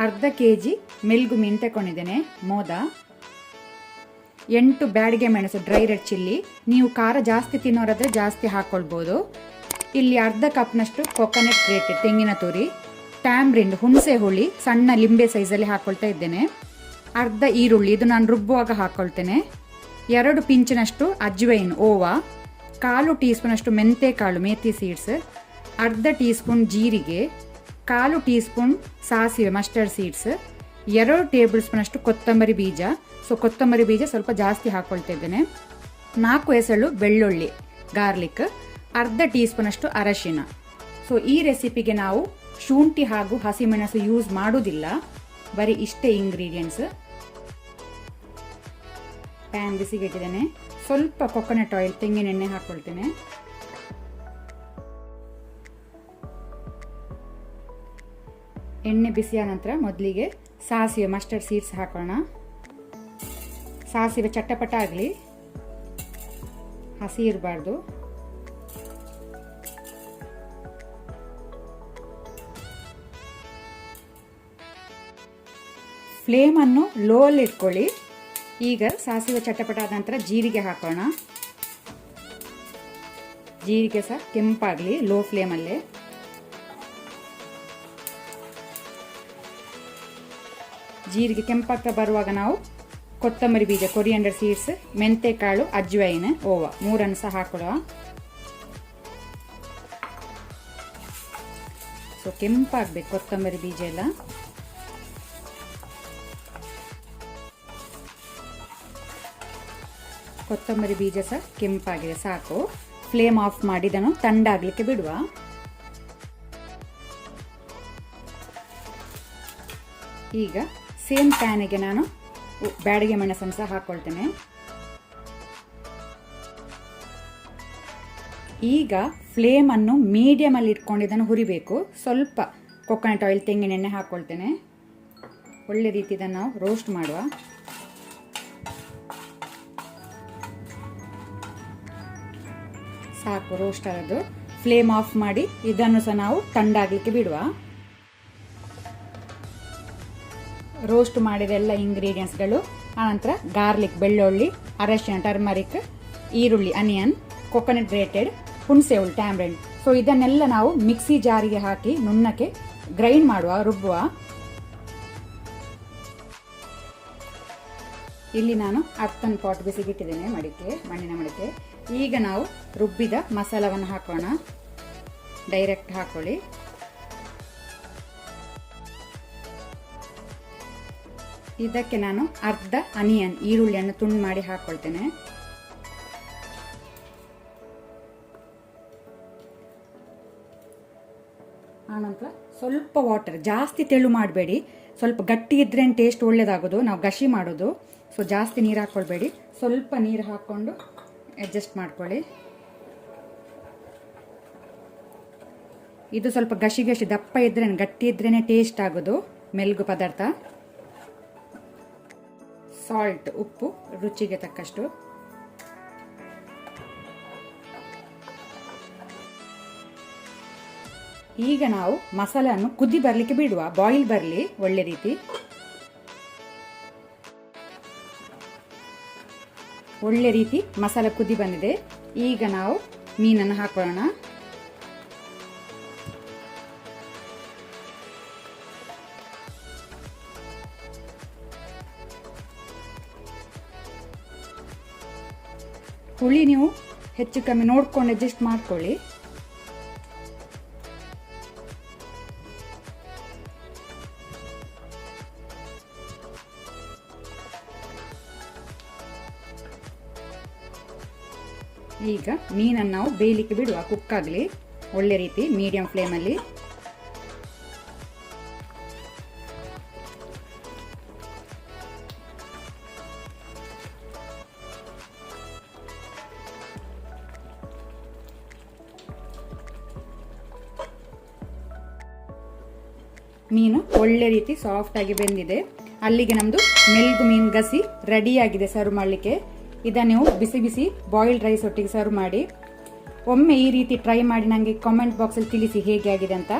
ಅರ್ಧ ಕೆಜಿ ಮೆಲ್ಗು ಮೀನು ತಗೊಂಡಿದ್ದೇನೆ. ಮೋದ 8 ಬ್ಯಾಡಿಗೆ ಮೆಣಸು ಡ್ರೈ ರೆಡ್ ಚಿಲ್ಲಿ. ನೀವು ಖಾರ ಜಾಸ್ತಿ ತಿನ್ನೋರಾದರೆ ಜಾಸ್ತಿ ಹಾಕ್ಕೊಳ್ಬೋದು. ಇಲ್ಲಿ ಅರ್ಧ ಕಪ್ನಷ್ಟು ಕೊಕೊನಟ್ ಗ್ರೇಟೆಡ್ ತೆಂಗಿನ ತುರಿ, ಟ್ಯಾಮ್ರಿಂಡ್ ಹುಣಸೆ ಹುಳಿ ಸಣ್ಣ ಲಿಂಬೆ ಸೈಜಲ್ಲಿ ಹಾಕ್ಕೊಳ್ತಾ ಇದ್ದೇನೆ. ಅರ್ಧ ಈರುಳ್ಳಿ, ಇದು ನಾನು ರುಬ್ಬುವಾಗ ಹಾಕ್ಕೊಳ್ತೇನೆ. 2 ಪಿಂಚಿನಷ್ಟು ಅಜ್ವೈನ್ ಓವಾ, 1/4 ಟೀ ಸ್ಪೂನಷ್ಟು ಮೆಂತೆಕಾಳು ಮೇಥಿ ಸೀಡ್ಸ್, ಅರ್ಧ ಟೀ ಸ್ಪೂನ್ ಜೀರಿಗೆ, 1/4 ಟೀ ಸ್ಪೂನ್ ಸಾಸಿವೆ ಮಸ್ಟರ್ಡ್ ಸೀಡ್ಸ್, 2 ಟೇಬಲ್ ಸ್ಪೂನಷ್ಟು ಕೊತ್ತಂಬರಿ ಬೀಜ. ಕೊತ್ತಂಬರಿ ಬೀಜ ಸ್ವಲ್ಪ ಜಾಸ್ತಿ ಹಾಕ್ಕೊಳ್ತಾ ಇದ್ದೇನೆ. 4 ಎಸಳು ಬೆಳ್ಳುಳ್ಳಿ ಗಾರ್ಲಿಕ್, ಅರ್ಧ ಟೀ ಸ್ಪೂನಷ್ಟು ಅರಶಿನ. ಈ ರೆಸಿಪಿಗೆ ನಾವು ಶುಂಠಿ ಹಾಗೂ ಹಸಿಮೆಣಸು ಯೂಸ್ ಮಾಡೋದಿಲ್ಲ, ಬರೀ ಇಷ್ಟೇ ಇಂಗ್ರೀಡಿಯೆಂಟ್ಸ್. ಪ್ಯಾನ್ ಬಿಸಿಗೆ ಇಟ್ಟಿದ್ದೇನೆ. ಸ್ವಲ್ಪ ಕೊಕೊನಟ್ ಆಯಿಲ್ ತೆಂಗಿನ ಎಣ್ಣೆ ಹಾಕ್ಕೊಳ್ತೇನೆ. ಎಣ್ಣೆ ಬಿಸಿಯ ನಂತರ ಮೊದಲಿಗೆ ಸಾಸಿವೆ ಮಸ್ಟರ್ಡ್ ಸೀಡ್ಸ್ ಹಾಕೋಣ. ಸಾಸಿವೆ ಚಟ್ಟಪಟ ಆಗಲಿ, ಹಸಿ ಇರಬಾರ್ದು. ಫ್ಲೇಮನ್ನು ಲೋ ಅಲ್ಲಿ ಇಟ್ಕೊಳ್ಳಿ. ಈಗ ಸಾಸಿವೆ ಚಟ್ಟಪಟ ಆದ ನಂತರ ಜೀರಿಗೆ ಹಾಕೋಣ. ಜೀರಿಗೆ ಸಹ ಕೆಂಪಾಗಲಿ ಲೋ ಫ್ಲೇಮಲ್ಲೇ. ಜೀರಿಗೆ ಕೆಂಪಾಗ್ತಾ ಬರುವಾಗ ನಾವು ಕೊತ್ತಂಬರಿ ಬೀಜ, ಕೊರಿಯಂಡರ್ ಸೀಡ್ಸ್, ಮೆಂತೆಕಾಳು, ಅಜ್ವೈನ್, ಓವಾ 3 ಸಹ ಹಾಕೊಳ್ಳುವ. ಕೆಂಪಾಗಬೇಕು ಕೊತ್ತಂಬರಿ ಬೀಜ ಎಲ್ಲ. ಕೊತ್ತಂಬರಿ ಬೀಜ ಸಹ ಕೆಂಪಾಗಿದೆ, ಸಾಕು. ಫ್ಲೇಮ್ ಆಫ್ ಮಾಡಿ ಇದನ್ನು ತಣ್ಣಗಾಗಲಿಕ್ಕೆ ಬಿಡುವ. ಈಗ ಸೇಮ್ ಪ್ಯಾನಿಗೆ ನಾನು ಬ್ಯಾಡಿಗೆ ಮೆಣಸನ್ನು ಸಹ ಹಾಕ್ಕೊಳ್ತೇನೆ. ಈಗ ಫ್ಲೇಮನ್ನು ಮೀಡಿಯಮಲ್ಲಿ ಇಟ್ಕೊಂಡು ಇದನ್ನು ಹುರಿಬೇಕು. ಸ್ವಲ್ಪ ಕೊಕೊನಟ್ ಆಯಿಲ್ ತೆಂಗಿನ ಎಣ್ಣೆ ಹಾಕ್ಕೊಳ್ತೇನೆ. ಒಳ್ಳೆ ರೀತಿ ಇದನ್ನು ನಾವು ರೋಸ್ಟ್ ಮಾಡುವ. ಸಾಕು ರೋಸ್ಟ್ ಆಗೋದು. ಫ್ಲೇಮ್ ಆಫ್ ಮಾಡಿ ಇದನ್ನು ಸಹ ನಾವು ತಣ್ಣಗಾಗಲಿಕ್ಕೆ ಬಿಡುವ. ರೋಸ್ಟ್ ಮಾಡಿದ ಎಲ್ಲ ಇಂಗ್ರೀಡಿಯೆಂಟ್ಸ್ಗಳು, ಆನಂತರ ಗಾರ್ಲಿಕ್ ಬೆಳ್ಳುಳ್ಳಿ, ಅರಶಿನ ಟರ್ಮರಿಕ್, ಈರುಳ್ಳಿ ಅನಿಯನ್, ಕೊಕೊನಟ್ ಗ್ರೇಟೆಡ್, ಹುಣಸೆ ಹುಳಿ ಟ್ಯಾಮ್ರಿಂಡ್. ಇದನ್ನೆಲ್ಲ ನಾವು ಮಿಕ್ಸಿ ಜಾರಿಗೆ ಹಾಕಿ ನುಣ್ಣಕ್ಕೆ ಗ್ರೈಂಡ್ ಮಾಡುವ, ರುಬ್ಬುವ. ಇಲ್ಲಿ ನಾನು ಅರ್ಥನ್ ಪಾಟ್ ಬಿಸಿಗಿಟ್ಟಿದ್ದೇನೆ, ಮಣ್ಣಿನ ಮಡಿಕೆ. ಈಗ ನಾವು ರುಬ್ಬಿದ ಮಸಾಲವನ್ನು ಹಾಕೋಣ. ಡೈರೆಕ್ಟ್ ಹಾಕೊಳ್ಳಿ. ಇದಕ್ಕೆ ನಾನು ಅರ್ಧ ಅನಿಯನ್ ಈರುಳ್ಳಿಯನ್ನು ತುಂಡು ಮಾಡಿ ಹಾಕೊಳ್ತೇನೆ. ಆನಂತರ ಸ್ವಲ್ಪ ವಾಟರ್, ಜಾಸ್ತಿ ತೆಳು ಮಾಡಬೇಡಿ. ಸ್ವಲ್ಪ ಗಟ್ಟಿ ಇದ್ರೆ ಟೇಸ್ಟ್ ಒಳ್ಳೇದಾಗೋದು, ನಾವು ಗಶಿ ಮಾಡೋದು. ಜಾಸ್ತಿ ನೀರು ಹಾಕ್ಕೊಳ್ಬೇಡಿ, ಸ್ವಲ್ಪ ನೀರು ಹಾಕ್ಕೊಂಡು ಅಡ್ಜಸ್ಟ್ ಮಾಡ್ಕೊಳ್ಳಿ. ಇದು ಸ್ವಲ್ಪ ಗಶಿ ದಪ್ಪ ಇದ್ರೆ, ಗಟ್ಟಿ ಇದ್ರೇ ಟೇಸ್ಟ್ ಆಗೋದು ಮೆಲ್ಗು ಪದಾರ್ಥ. ಸಾಲ್ಟ್ ಉಪ್ಪು ರುಚಿಗೆ ತಕ್ಕಷ್ಟು. ಈಗ ನಾವು ಮಸಾಲೆಯನ್ನು ಕುದಿ ಬರಲಿಕ್ಕೆ ಬಿಡುವ, ಬಾಯಿಲ್ ಬರಲಿ ಒಳ್ಳೆ ರೀತಿ. ಒಳ್ಳೆ ರೀತಿ ಮಸಾಲೆ ಕುದಿ ಬಂದಿದೆ. ಈಗ ನಾವು ಮೀನನ್ನು ಹಾಕೊಳ್ಳೋಣ. ಹುಳಿ ನೀವು ಹೆಚ್ಚು ಕಮ್ಮಿ ನೋಡ್ಕೊಂಡು ಅಡ್ಜಸ್ಟ್ ಮಾಡ್ಕೊಳ್ಳಿ. ಈಗ ಮೀನನ್ನು ನಾವು ಬೇಯಲಿಕ್ಕೆ ಬಿಡುವ, ಕುಕ್ ಆಗಲಿ. ಒಳ್ಳೆ ರೀತಿ ಮೀಡಿಯಂ ಫ್ಲೇಮಲ್ಲಿ. ಮೀನು ಒಳ್ಳೆ ರೀತಿ ಸಾಫ್ಟ್ ಆಗಿ ಬೆಂದಿದೆ. ಅಲ್ಲಿಗೆ ನಮ್ದು ಮೆಲ್ಗು ಮೀನು ಗಸಿ ರೆಡಿ ಆಗಿದೆ ಸರ್ವ್ ಮಾಡಲಿಕ್ಕೆ. ಇದನ್ನು ನೀವು ಬಿಸಿ ಬಿಸಿ ಬಾಯ್ಲ್ಡ್ ರೈಸ್ ಒಟ್ಟಿಗೆ ಸರ್ವ್ ಮಾಡಿ. ಒಮ್ಮೆ ಈ ರೀತಿ ಟ್ರೈ ಮಾಡಿ ನನಗೆ ಕಾಮೆಂಟ್ ಬಾಕ್ಸಲ್ಲಿ ತಿಳಿಸಿ ಹೇಗೆ ಆಗಿದೆ ಅಂತ.